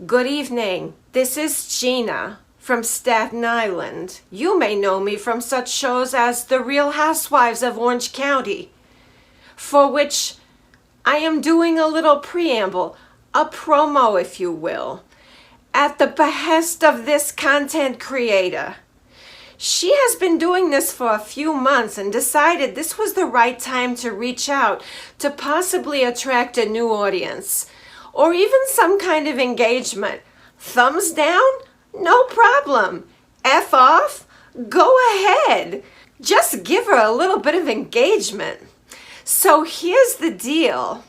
Good evening. This is Gina from Staten Island. You may know me from such shows as The Real Housewives of Orange County, for which I am doing a little preamble, a promo if you will, at the behest of this content creator. She has been doing this for a few months and decided this was the right time to reach out to possibly attract a new audience or even some kind of engagement. Thumbs down? No problem. F off? Go ahead. Just give her a little bit of engagement. So here's the deal.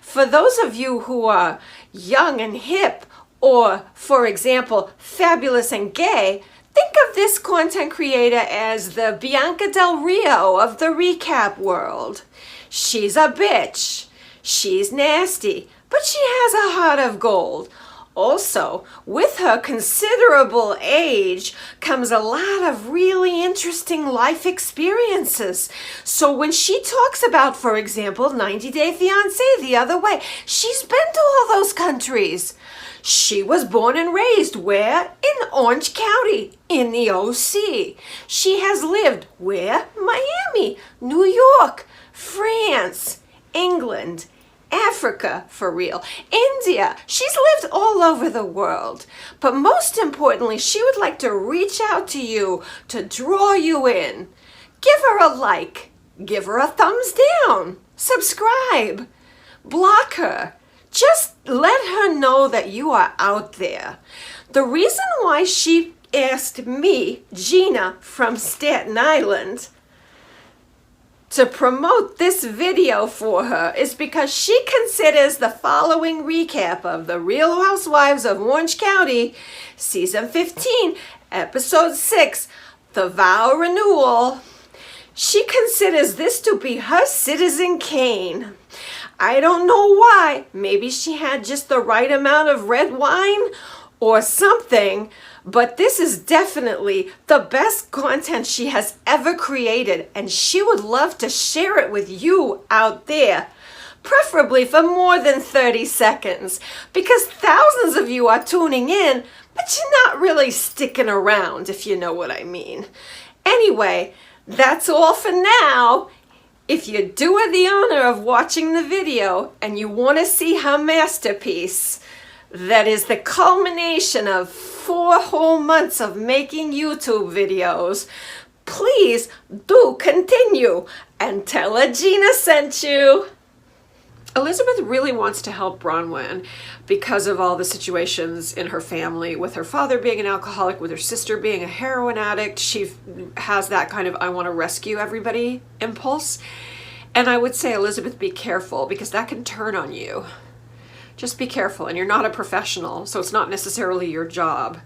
For those of you who are young and hip, or for example, fabulous and gay, think of this content creator as the Bianca Del Rio of the recap world. She's a bitch. She's nasty, but she has a heart of gold. Also, with her considerable age comes a lot of really interesting life experiences. So when she talks about, for example, 90 Day Fiancé the other way, she's been to all those countries. She was born and raised where? In Orange County, in the OC. She has lived where? Miami, New York, France, England, Africa, for real, India. She's lived all over the world. But most importantly, she would like to reach out to you to draw you in. Give her a like. Give her a thumbs down. Subscribe. Block her. Just let her know that you are out there. The reason why she asked me, Gina from Staten Island, to promote this video for her is because she considers the following recap of The Real Housewives of Orange County, Season 15, Episode 6, The Vow Renewal. She considers this to be her Citizen Kane. I don't know why. Maybe she had just the right amount of red wine or something, but this is definitely the best content she has ever created, and she would love to share it with you out there, preferably for more than 30 seconds, because thousands of you are tuning in, but you're not really sticking around, if you know what I mean. Anyway, that's all for now. If you do her the honor of watching the video and you want to see her masterpiece, that is the culmination of 4 whole months of making YouTube videos, please do continue and tell her Gina sent you. Elizabeth really wants to help Braunwyn because of all the situations in her family, with her father being an alcoholic, with her sister being a heroin addict. She has that kind of I want to rescue everybody impulse. And I would say, Elizabeth, be careful, because that can turn on you. Just be careful, and you're not a professional, so it's not necessarily your job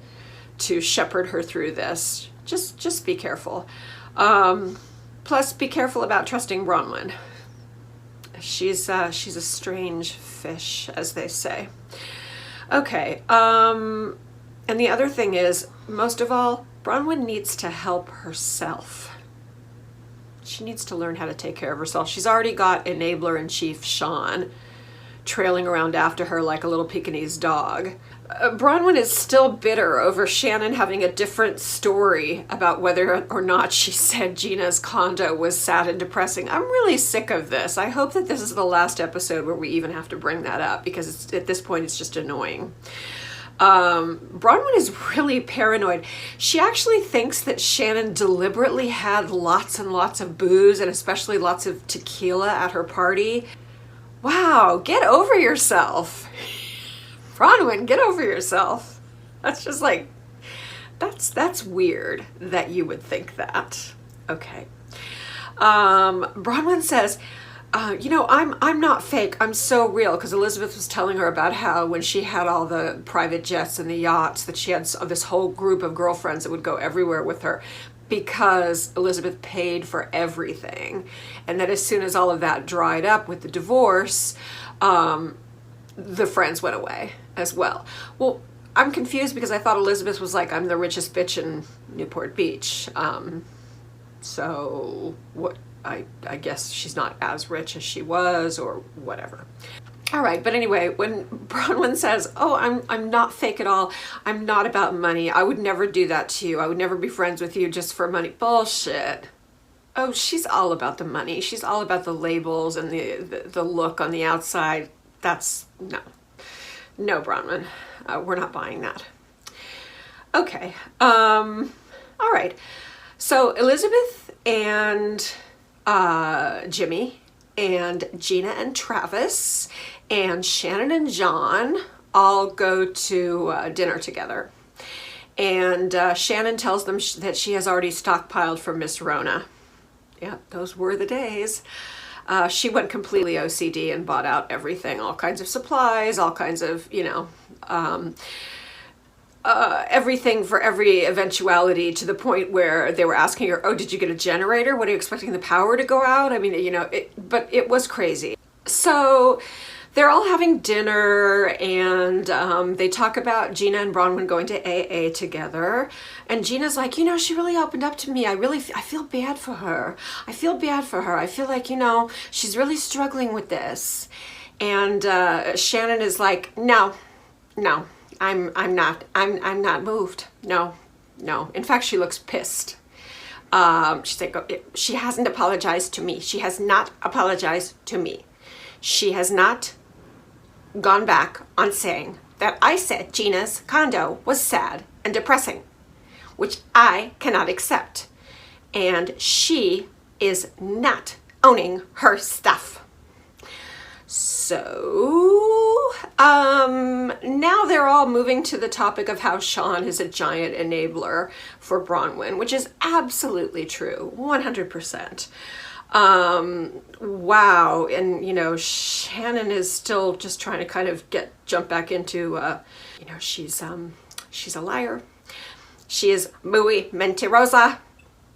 to shepherd her through this. Just be careful. Plus, be careful about trusting Braunwyn. She's a strange fish, as they say. Okay, and the other thing is, most of all, Braunwyn needs to help herself. She needs to learn how to take care of herself. She's already got enabler-in-chief Sean trailing around after her like a little Pekingese dog. Braunwyn is still bitter over Shannon having a different story about whether or not she said Gina's condo was sad and depressing. I'm really sick of this. I hope that this is the last episode where we even have to bring that up, because at this point it's just annoying. Bronwyn is really paranoid. She actually thinks that Shannon deliberately had lots and lots of booze, and especially lots of tequila at her party. Wow, get over yourself. Bronwyn, get over yourself. That's just like, that's weird that you would think that. Okay. Bronwyn says, you know, I'm not fake, I'm so real, because Elizabeth was telling her about how when she had all the private jets and the yachts, that she had this whole group of girlfriends that would go everywhere with her because Elizabeth paid for everything. And that as soon as all of that dried up with the divorce, the friends went away as well. Well, I'm confused because I thought Elizabeth was like, I'm the richest bitch in Newport Beach. So what? I guess she's not as rich as she was, or whatever. All right, but anyway, when Bronwyn says, oh, I'm not fake at all. I'm not about money. I would never do that to you. I would never be friends with you just for money. Bullshit. Oh, she's all about the money. She's all about the labels and the look on the outside. That's, no, Braunwyn. We're not buying that. Okay. All right. So Elizabeth and Jimmy and Gina and Travis and Shannon and John all go to dinner together. And Shannon tells them that she has already stockpiled for Miss Rona. Yeah, those were the days. She went completely OCD and bought out everything, all kinds of supplies, all kinds of, everything for every eventuality, to the point where they were asking her, oh, did you get a generator? What are you expecting the power to go out? I mean, but it was crazy. So they're all having dinner, and they talk about Gina and Bronwyn going to AA together. And Gina's like, she really opened up to me. I feel bad for her. I feel bad for her. I feel like, she's really struggling with this. And Shannon is like, no, I'm not moved. No. In fact, she looks pissed. She's like, she hasn't apologized to me. She has not apologized to me. She has not gone back on saying that I said Gina's condo was sad and depressing, which I cannot accept. And she is not owning her stuff. So, now they're all moving to the topic of how Sean is a giant enabler for Braunwyn, which is absolutely true, 100%. Wow. And, Shannon is still just trying to kind of jump back into, she's a liar. She is muy mentirosa.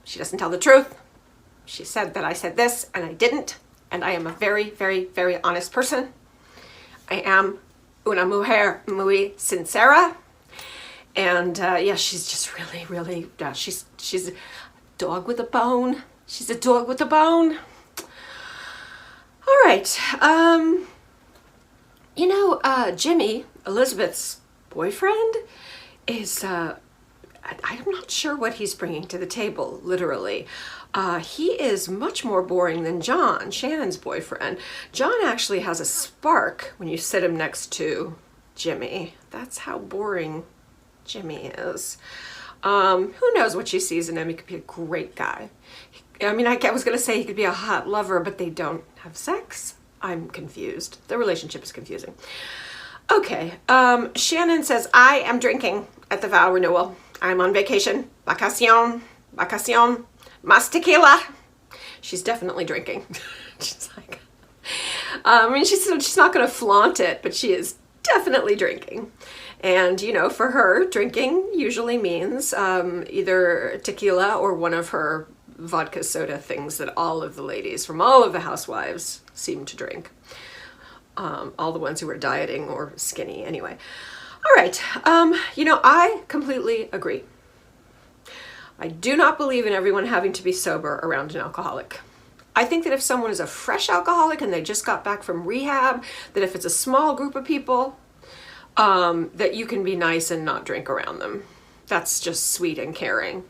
She doesn't tell the truth. She said that I said this and I didn't. And I am a very, very, very honest person. I am una mujer muy sincera. And, she's just really, really, she's a dog with a bone. She's a dog with a bone. All right. Jimmy, Elizabeth's boyfriend, is, I'm not sure what he's bringing to the table, literally. He is much more boring than John, Shannon's boyfriend. John actually has a spark when you sit him next to Jimmy. That's how boring Jimmy is. Who knows what she sees in him? He could be a great guy. I mean, I was going to say he could be a hot lover, but they don't have sex. I'm confused. The relationship is confusing. Okay. Shannon says, I am drinking at the Vow Renewal. I'm on vacation. Vacacion. Mas tequila. She's definitely drinking. She's like, she's not going to flaunt it, but she is definitely drinking. And, for her, drinking usually means either tequila or one of her vodka soda things that all of the ladies from all of the Housewives seem to drink. All the ones who are dieting or skinny anyway. All right. I completely agree. I do not believe in everyone having to be sober around an alcoholic. I think that if someone is a fresh alcoholic and they just got back from rehab, that if it's a small group of people, that you can be nice and not drink around them. That's just sweet and caring.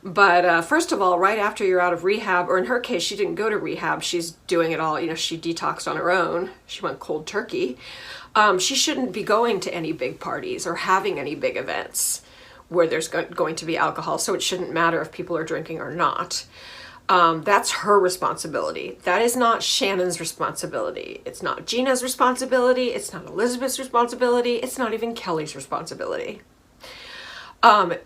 But first of all, right after you're out of rehab, or in her case, she didn't go to rehab. She's doing it all. She detoxed on her own. She went cold turkey. She shouldn't be going to any big parties or having any big events where there's going to be alcohol. So it shouldn't matter if people are drinking or not. That's her responsibility. That is not Shannon's responsibility. It's not Gina's responsibility. It's not Elizabeth's responsibility. It's not even Kelly's responsibility.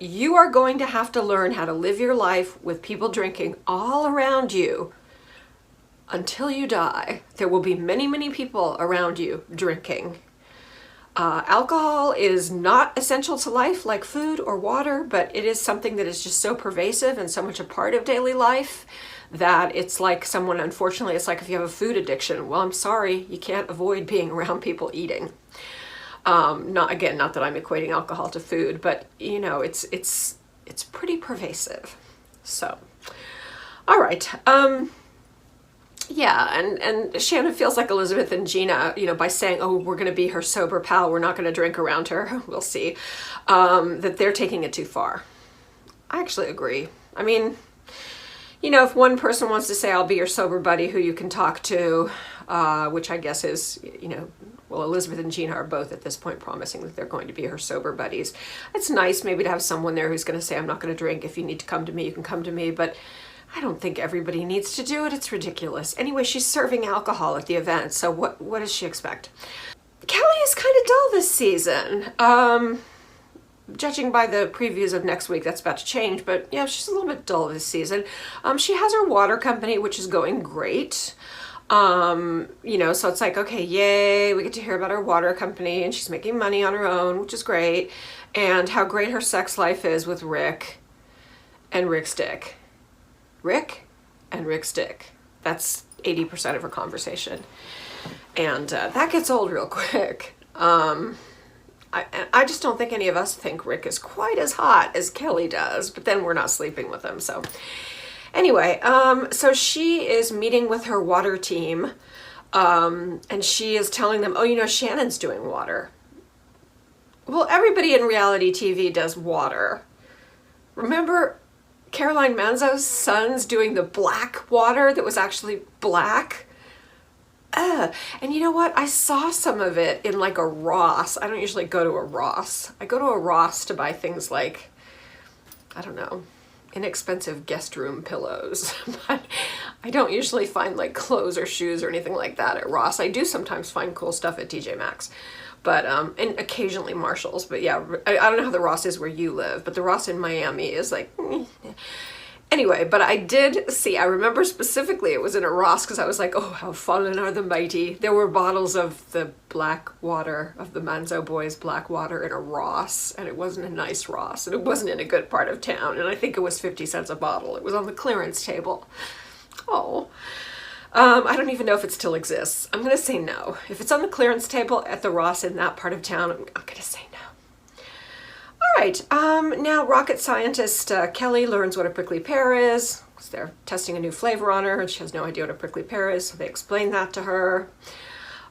You are going to have to learn how to live your life with people drinking all around you until you die. There will be many, many people around you drinking. Alcohol is not essential to life like food or water, but it is something that is just so pervasive and so much a part of daily life that it's like unfortunately, it's like if you have a food addiction. Well, I'm sorry, you can't avoid being around people eating. Not that I'm equating alcohol to food, but it's pretty pervasive. So, all right. Yeah, and Shannon feels like Elizabeth and Gina, you know, by saying, oh, we're going to be her sober pal, we're not going to drink around her, we'll see, that they're taking it too far. I actually agree. I mean, you know, if one person wants to say, I'll be your sober buddy who you can talk to, which I guess is, you know, well, Elizabeth and Gina are both at this point promising that they're going to be her sober buddies. It's nice maybe to have someone there who's going to say, I'm not going to drink. If you need to come to me, you can come to me. But I don't think everybody needs to do it. It's ridiculous. Anyway, she's serving alcohol at the event, so what does she expect? Kelly is kind of dull this season. Judging by the previews of next week, that's about to change, but yeah, she's a little bit dull this season. She has her water company, which is going great. You know, so it's like, okay, yay, we get to hear about her water company, and she's making money on her own, which is great, and how great her sex life is with Rick and Rick's dick. Rick and Rick's dick. That's 80% of her conversation. And that gets old real quick. I just don't think any of us think Rick is quite as hot as Kelly does, but then we're not sleeping with him, so. Anyway, so she is meeting with her water team, and she is telling them, oh, you know, Shannon's doing water. Well, everybody in reality TV does water. Remember Caroline Manzo's sons doing the black water that was actually black? And you know what? I saw some of it in like a Ross. I don't usually go to a Ross. I go to a Ross to buy things like, I don't know, inexpensive guest room pillows. But I don't usually find like clothes or shoes or anything like that at Ross. I do sometimes find cool stuff at TJ Maxx. But, and occasionally Marshall's, but yeah, I don't know how the Ross is where you live, but the Ross in Miami is like, anyway, but I did see, I remember specifically it was in a Ross because I was like, oh, how fallen are the mighty. There were bottles of the black water, of the Manzo boys' black water in a Ross, and it wasn't a nice Ross, and it wasn't in a good part of town, and I think it was 50 cents a bottle. It was on the clearance table. Oh. I don't even know if it still exists. I'm going to say no. If it's on the clearance table at the Ross in that part of town, I'm going to say no. All right. Now, rocket scientist Kelly learns what a prickly pear is, because they're testing a new flavor on her, and she has no idea what a prickly pear is, so they explain that to her.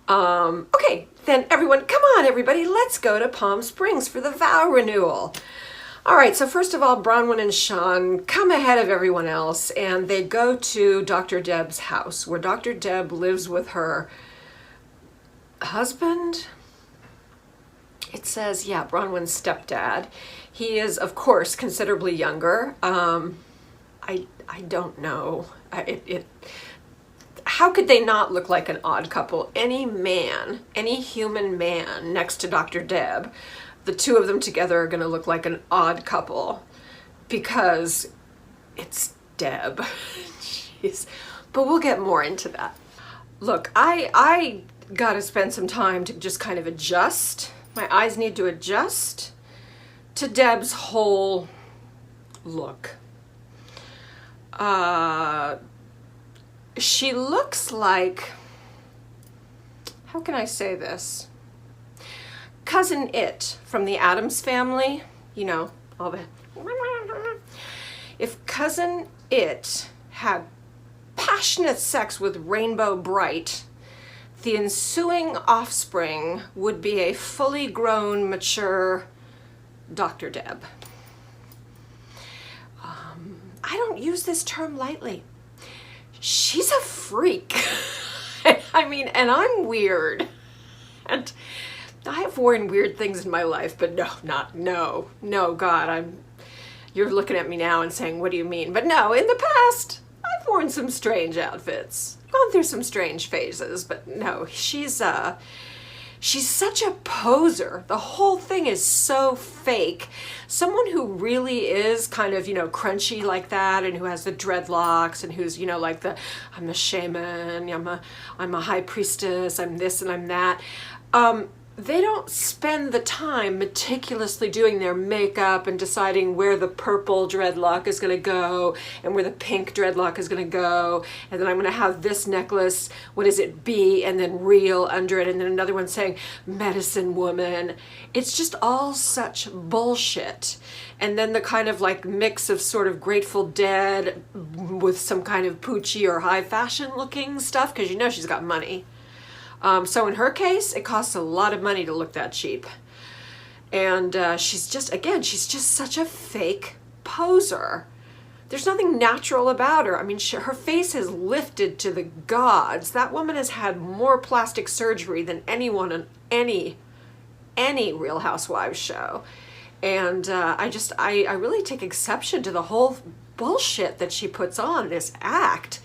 Okay, then everyone, come on, everybody, let's go to Palm Springs for the vow renewal. All right, so first of all, Bronwyn and Sean come ahead of everyone else, and they go to Dr. Deb's house, where Dr. Deb lives with her husband. It says, yeah, Braunwyn's stepdad. He is, of course, considerably younger. I don't know. How could they not look like an odd couple? Any man, any human man next to Dr. Deb, the two of them together are going to look like an odd couple because it's Deb. Jeez. But we'll get more into that. Look, I got to spend some time to just kind of adjust. My eyes need to adjust to Deb's whole look. She looks like, how can I say this? Cousin It from the Addams Family, you know, all the, if Cousin It had passionate sex with Rainbow Bright, the ensuing offspring would be a fully grown, mature Dr. Deb. I don't use this term lightly. She's a freak. I mean, and I'm weird. And I have worn weird things in my life, but no, God, you're looking at me now and saying, what do you mean? But no, in the past, I've worn some strange outfits, gone through some strange phases, but no, she's such a poser. The whole thing is so fake. Someone who really is kind of, you know, crunchy like that, and who has the dreadlocks, and who's, you know, like I'm a shaman, I'm a high priestess, I'm this and I'm that. they don't spend the time meticulously doing their makeup and deciding where the purple dreadlock is going to go and where the pink dreadlock is going to go. And then I'm going to have this necklace, what is it, B, and then real under it. And then another one saying medicine woman. It's just all such bullshit. And then the kind of like mix of sort of Grateful Dead with some kind of Poochie or high fashion looking stuff, because you know she's got money. So in her case, it costs a lot of money to look that cheap. And she's just such a fake poser. There's nothing natural about her. I mean, her face is lifted to the gods. That woman has had more plastic surgery than anyone on any Real Housewives show. And I really take exception to the whole bullshit that she puts on, this act.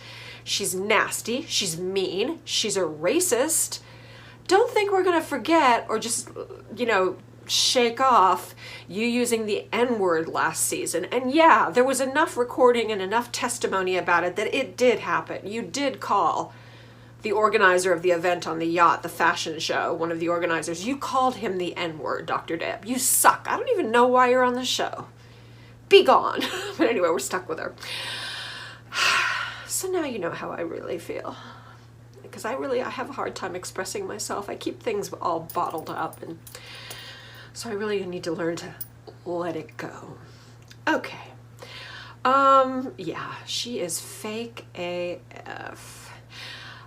She's nasty, she's mean, she's a racist. Don't think we're gonna forget or just, you know, shake off you using the N-word last season. And yeah, there was enough recording and enough testimony about it that it did happen. You did call the organizer of the event on the yacht, the fashion show, one of the organizers, you called him the N-word, Dr. Deb. You suck. I don't even know why you're on the show. Be gone. But anyway, we're stuck with her. So now you know how I really feel. Because I have a hard time expressing myself. I keep things all bottled up, and so I really need to learn to let it go. Okay. Yeah, she is fake AF.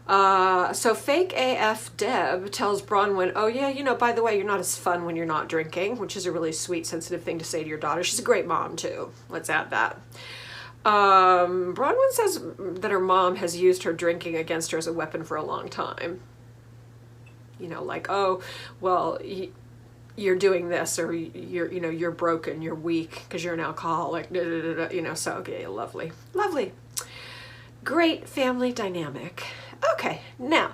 So fake AF Deb tells Braunwyn, oh yeah, you know, by the way, you're not as fun when you're not drinking, which is a really sweet, sensitive thing to say to your daughter. She's a great mom too. Let's add that. Bronwyn says that her mom has used her drinking against her as a weapon for a long time. You know, like, oh, well, you're doing this, or you're broken, you're weak because you're an alcoholic, you know, so okay, lovely. Lovely. Great family dynamic. Okay, now,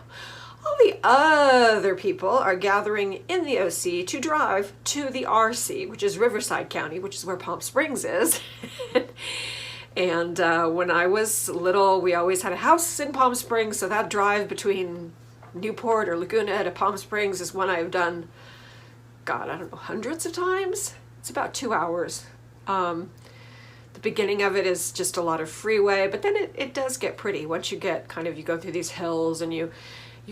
all the other people are gathering in the OC to drive to the RC, which is Riverside County, which is where Palm Springs is. And when I was little, we always had a house in Palm Springs, so that drive between Newport or Laguna to Palm Springs is one I've done, God, I don't know, hundreds of times. It's about 2 hours. The beginning of it is just a lot of freeway, but then it does get pretty. Once you get you go through these hills and you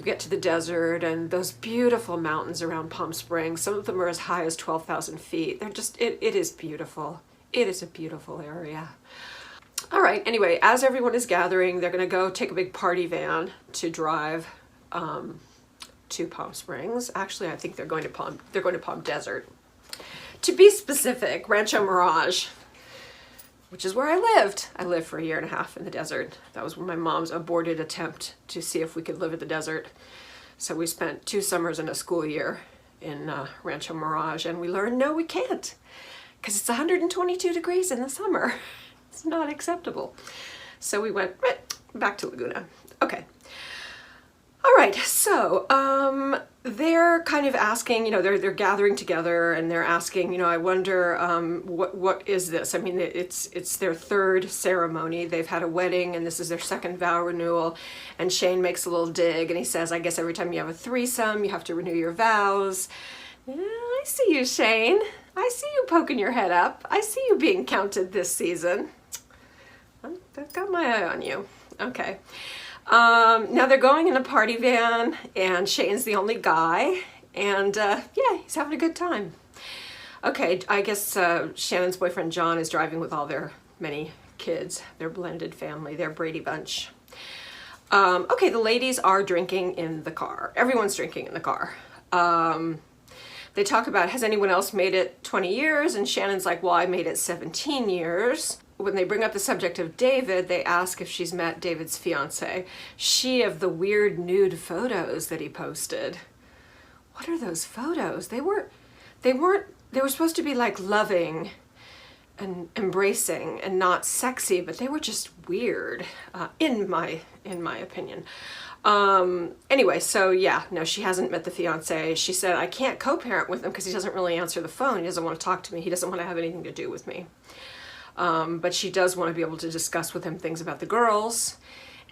get to the desert and those beautiful mountains around Palm Springs. Some of them are as high as 12,000 feet. They're just, it is beautiful. It is a beautiful area. All right, anyway, as everyone is gathering, they're gonna go take a big party van to drive to Palm Springs. Actually, I think they're going to Palm Desert. To be specific, Rancho Mirage, which is where I lived. I lived for 1.5 years in the desert. That was my mom's aborted attempt to see if we could live in the desert. So we spent 2 summers and a school year in Rancho Mirage, and we learned, no, we can't, because it's 122 degrees in the summer. It's not acceptable. So we went back to Laguna. Okay. All right, so they're kind of asking, you know, they're gathering together and they're asking, you know, I wonder what is this? I mean, it's their 3rd ceremony. They've had a wedding and this is their 2nd vow renewal. And Shane makes a little dig and he says, I guess every time you have a threesome, you have to renew your vows. Yeah, I see you, Shane. I see you poking your head up. I see you being counted this season. I've got my eye on you. Okay. Now they're going in a party van and Shane's the only guy and yeah, he's having a good time. Okay, I guess Shannon's boyfriend John is driving with all their many kids, their blended family, their Brady Bunch. Okay, the ladies are drinking in the car. Everyone's drinking in the car. They talk about, has anyone else made it 20 years? And Shannon's like, well, I made it 17 years. When they bring up the subject of David, they ask if she's met David's fiance. She of the weird nude photos that he posted. What are those photos? They were supposed to be like loving and embracing and not sexy, but they were just weird, in my opinion. Anyway, so yeah, no, she hasn't met the fiance. She said, I can't co-parent with him because he doesn't really answer the phone. He doesn't want to talk to me. He doesn't want to have anything to do with me. But she does want to be able to discuss with him things about the girls,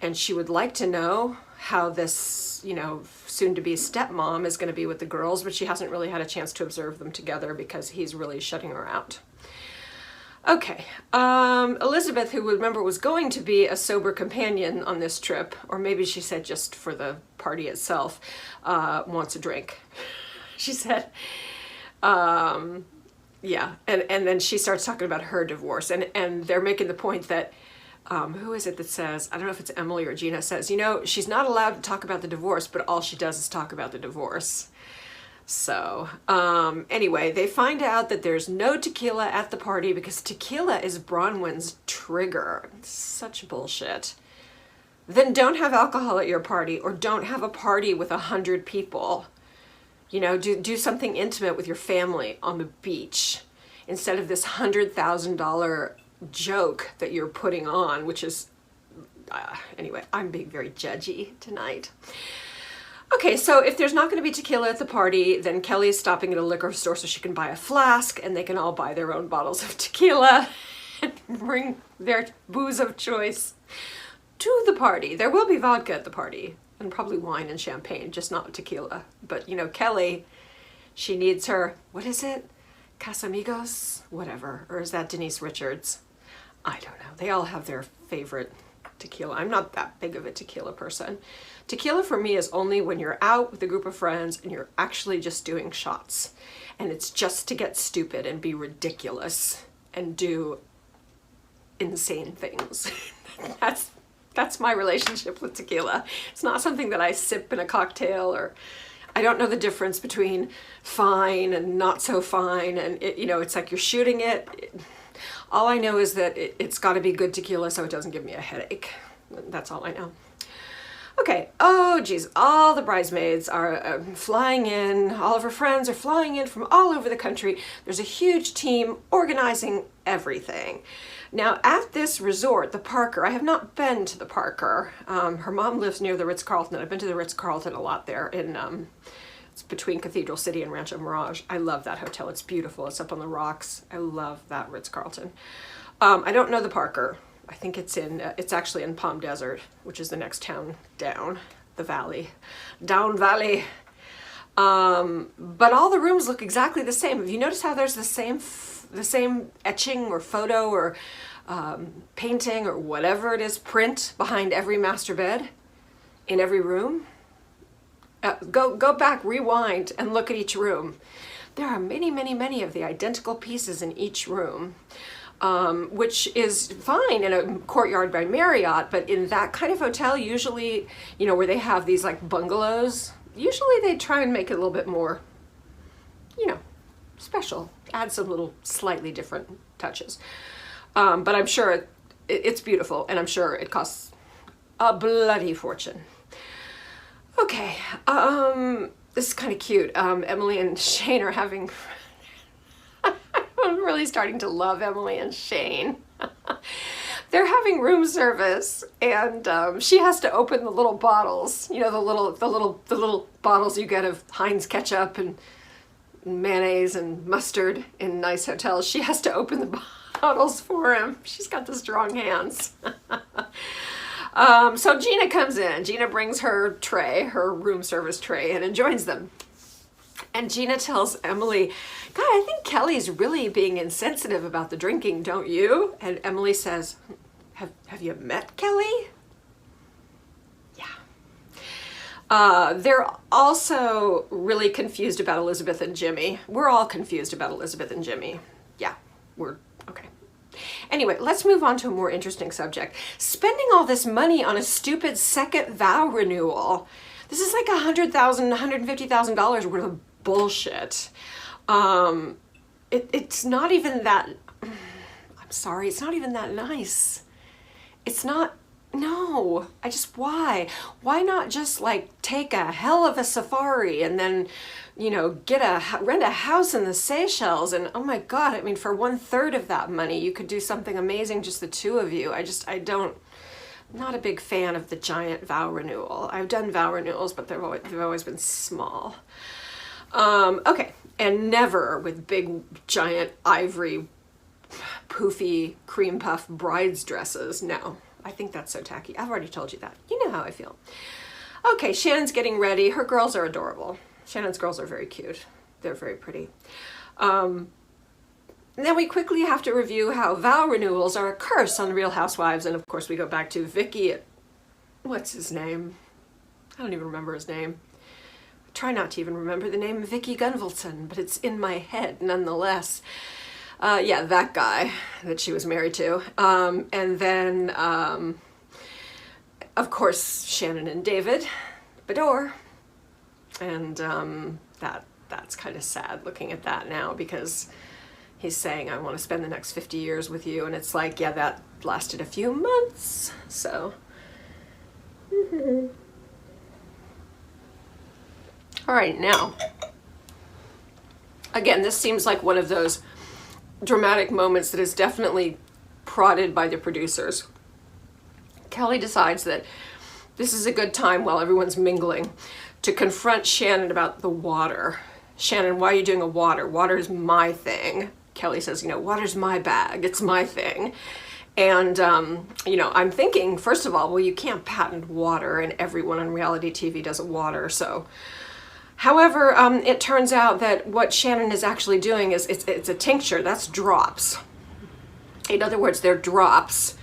and she would like to know how this, you know, soon-to-be stepmom is going to be with the girls, but she hasn't really had a chance to observe them together because he's really shutting her out. Okay, Elizabeth, who remember was going to be a sober companion on this trip, or maybe she said just for the party itself, wants a drink. She said, yeah, and then she starts talking about her divorce, and they're making the point that, who is it that says, I don't know if it's Emily or Gina, says, you know, she's not allowed to talk about the divorce, but all she does is talk about the divorce. So, anyway, they find out that there's no tequila at the party because tequila is Braunwyn's trigger. Such bullshit. Then don't have alcohol at your party, or don't have a party with 100 people. You know, do something intimate with your family on the beach instead of this $100,000 joke that you're putting on, which is, anyway, I'm being very judgy tonight. Okay, so if there's not going to be tequila at the party, then Kelly is stopping at a liquor store so she can buy a flask, and they can all buy their own bottles of tequila and bring their booze of choice to the party. There will be vodka at the party, and probably wine and champagne, just not tequila. But, you know, Kelly, she needs her, what is it? Casamigos? Whatever. Or is that Denise Richards? I don't know. They all have their favorite tequila. I'm not that big of a tequila person. Tequila for me is only when you're out with a group of friends and you're actually just doing shots. And it's just to get stupid and be ridiculous and do insane things. That's my relationship with tequila. It's not something that I sip in a cocktail, or I don't know the difference between fine and not so fine. And it, you know, it's like you're shooting it. All I know is that it's got to be good tequila so it doesn't give me a headache. That's all I know. Okay, oh geez, all the bridesmaids are flying in, all of her friends are flying in from all over the country. There's a huge team organizing everything. Now at this resort, the Parker, I have not been to the Parker. Her mom lives near the Ritz-Carlton. I've been to the Ritz-Carlton a lot there in, it's between Cathedral City and Rancho Mirage. I love that hotel, it's beautiful, it's up on the rocks. I love that Ritz-Carlton. I don't know the Parker. I think it's actually in Palm Desert, which is the next town down the valley, down valley. But all the rooms look exactly the same. Have you noticed how there's the same etching or photo or painting or whatever it is, print behind every master bed in every room? Go back, rewind, and look at each room. There are many, many, many of the identical pieces in each room. Which is fine in a Courtyard by Marriott, but in that kind of hotel, usually, you know, where they have these like bungalows, usually they try and make it a little bit more, you know, special, add some little slightly different touches. But I'm sure it's beautiful, and I'm sure it costs a bloody fortune. Okay, this is kind of cute. Emily and Shane are having... I'm really starting to love Emily and Shane. They're having room service, and she has to open the little bottles. You know, the little bottles you get of Heinz ketchup and mayonnaise and mustard in nice hotels. She has to open the bottles for him. She's got the strong hands. So Gina comes in. Gina brings her tray, her room service tray, and joins them. And Gina tells Emily, God, I think Kelly's really being insensitive about the drinking, don't you? And Emily says, have you met Kelly? Yeah. They're also really confused about Elizabeth and Jimmy. We're all confused about Elizabeth and Jimmy. Yeah, we're okay. Anyway, let's move on to a more interesting subject. Spending all this money on a stupid second vow renewal. This is like $100,000, $150,000 worth of bullshit. It's not even that, I'm sorry, it's not even that nice. It's not, no, why? Why not just like take a hell of a safari and then, you know, rent a house in the Seychelles, and oh my God, I mean, for 1/3 of that money, you could do something amazing, just the two of you. I'm not a big fan of the giant vow renewal. I've done vow renewals, but they've always been small. Okay, and never with big, giant, ivory, poofy, cream puff bride's dresses. No, I think that's so tacky. I've already told you that. You know how I feel. Okay, Shannon's getting ready. Her girls are adorable. Shannon's girls are very cute. They're very pretty. Then we quickly have to review how vow renewals are a curse on the Real Housewives. And of course we go back to Vicky. What's his name? I don't even remember his name. I try not to even remember the name of Vicky Gunvalson, but it's in my head nonetheless. Yeah, that guy that she was married to. And then, of course, Shannon and David Bador. And that's kind of sad looking at that now, because he's saying, I want to spend the next 50 years with you. And it's like, yeah, that lasted a few months. So. All right, now, again, this seems like one of those dramatic moments that is definitely prodded by the producers. Kelly decides that this is a good time while everyone's mingling to confront Shannon about the water. Shannon, why are you doing a water? Water's my thing. Kelly says, you know, water's my bag. It's my thing. And, you know, I'm thinking, first of all, well, you can't patent water, and everyone on reality TV does water, so. However, it turns out that what Shannon is actually doing is, it's a tincture, that's drops. In other words, they're drops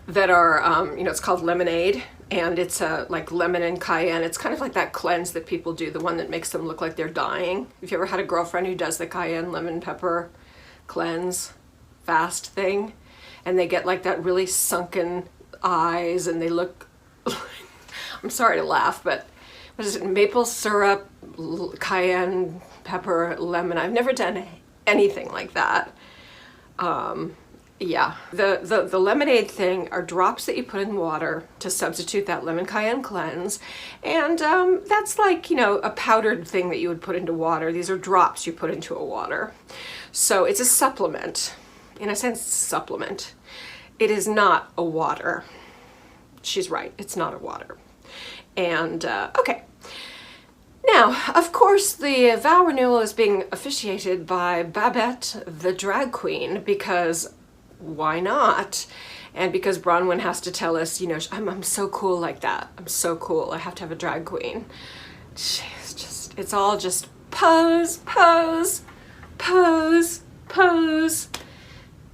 that are, you know, it's called lemonade, and it's like lemon and cayenne. It's kind of like that cleanse that people do, the one that makes them look like they're dying. Have you ever had a girlfriend who does the cayenne lemon pepper cleanse fast thing? And they get like that really sunken eyes, and they look, I'm sorry to laugh, but what is it, maple syrup, cayenne pepper, lemon. I've never done anything like that. Yeah, the lemonade thing are drops that you put in water to substitute that lemon cayenne cleanse. And that's like, you know, a powdered thing that you would put into water. These are drops you put into a water. So it's a supplement. In a sense, it's a supplement. It is not a water. She's right, it's not a water. And, okay. Now, of course, the vow renewal is being officiated by Babette, the drag queen, because why not? And because Braunwyn has to tell us, you know, I'm so cool like that. I'm so cool. I have to have a drag queen. She's just, it's all just pose, pose, pose, pose.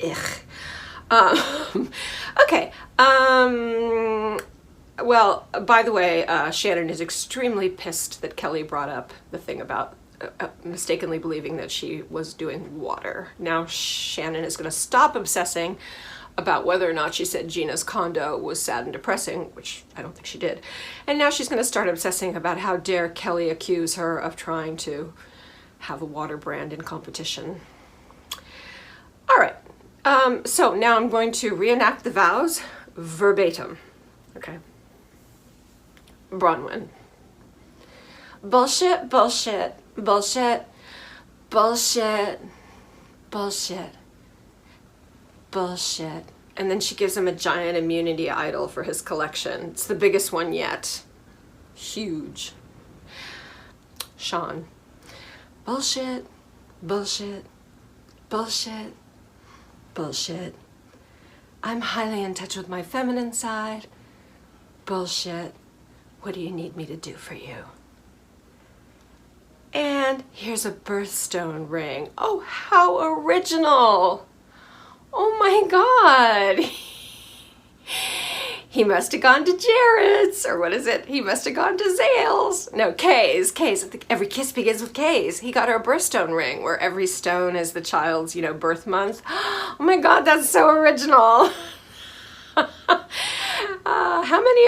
Ugh. Okay. Well, by the way, Shannon is extremely pissed that Kelly brought up the thing about mistakenly believing that she was doing water. Now Shannon is going to stop obsessing about whether or not she said Gina's condo was sad and depressing, which I don't think she did. And now she's going to start obsessing about how dare Kelly accuse her of trying to have a water brand in competition. All right. So now I'm going to reenact the vows verbatim. Okay. Braunwyn. Bullshit, bullshit, bullshit, bullshit, bullshit, bullshit. And then she gives him a giant immunity idol for his collection. It's the biggest one yet. Huge. Sean. Bullshit, bullshit, bullshit, bullshit. I'm highly in touch with my feminine side. Bullshit. What do you need me to do for you? And here's a birthstone ring. Oh, how original. Oh my God. He must have gone to Jared's, or what is it? He must have gone to Zales. No, Kay's. Kay's. Every kiss begins with Kay's. He got her a birthstone ring where every stone is the child's, you know, birth month. Oh my God, that's so original. How many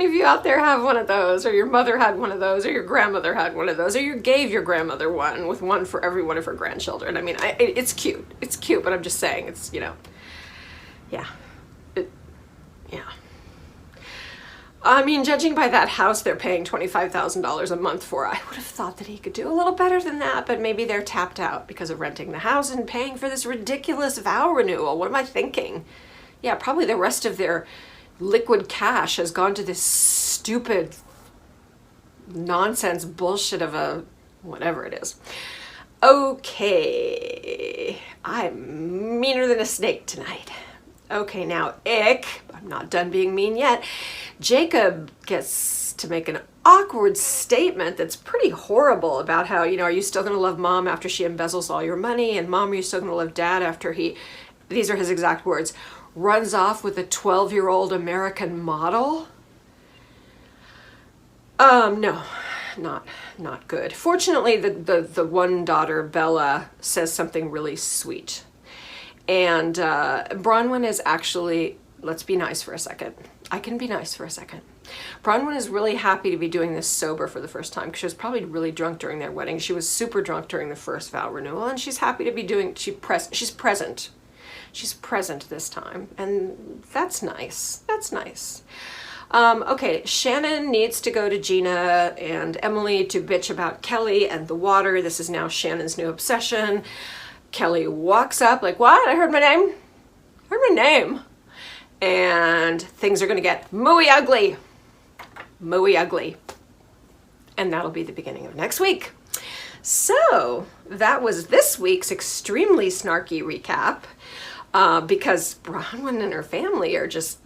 of you out there have one of those, or your mother had one of those, or your grandmother had one of those, or you gave your grandmother one with one for every one of her grandchildren? I mean, it's cute. It's cute, but I'm just saying, it's, you know, yeah. Yeah. I mean, judging by that house they're paying $25,000 a month for, I would have thought that he could do a little better than that, but maybe they're tapped out because of renting the house and paying for this ridiculous vow renewal. What am I thinking? Yeah, probably the rest of their liquid cash has gone to this stupid nonsense bullshit of a whatever it is. Okay, I'm meaner than a snake tonight. Okay, now ick, I'm not done being mean yet. Jacob gets to make an awkward statement that's pretty horrible about how, are you still gonna love mom after she embezzles all your money? And mom, are you still gonna love dad after he, these are his exact words, runs off with a 12-year-old American model? No, not good. Fortunately, the one daughter, Bella, says something really sweet. And Braunwyn is actually, let's be nice for a second. I can be nice for a second. Braunwyn is really happy to be doing this sober for the first time because she was probably really drunk during their wedding. She was super drunk during the first vow renewal, and she's happy to be doing, she's present. She's present this time, and that's nice. That's nice. Okay, Shannon needs to go to Gina and Emily to bitch about Kelly and the water. This is now Shannon's new obsession. Kelly walks up like, what? I heard my name? I heard my name. And things are gonna get mooey ugly. Mooey ugly. And that'll be the beginning of next week. So that was this week's extremely snarky recap. Because Bronwyn and her family are just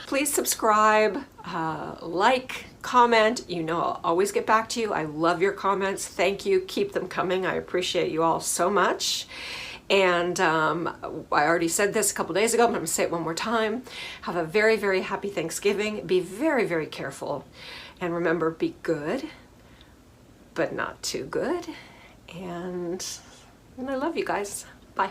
Please subscribe, like, comment. I'll always get back to you. I love your comments. Thank you. Keep them coming. I appreciate you all so much. And I already said this a couple days ago, but I'm going to say it one more time. Have a very, very happy Thanksgiving. Be very, very careful. And remember, be good, but not too good. And I love you guys. Bye.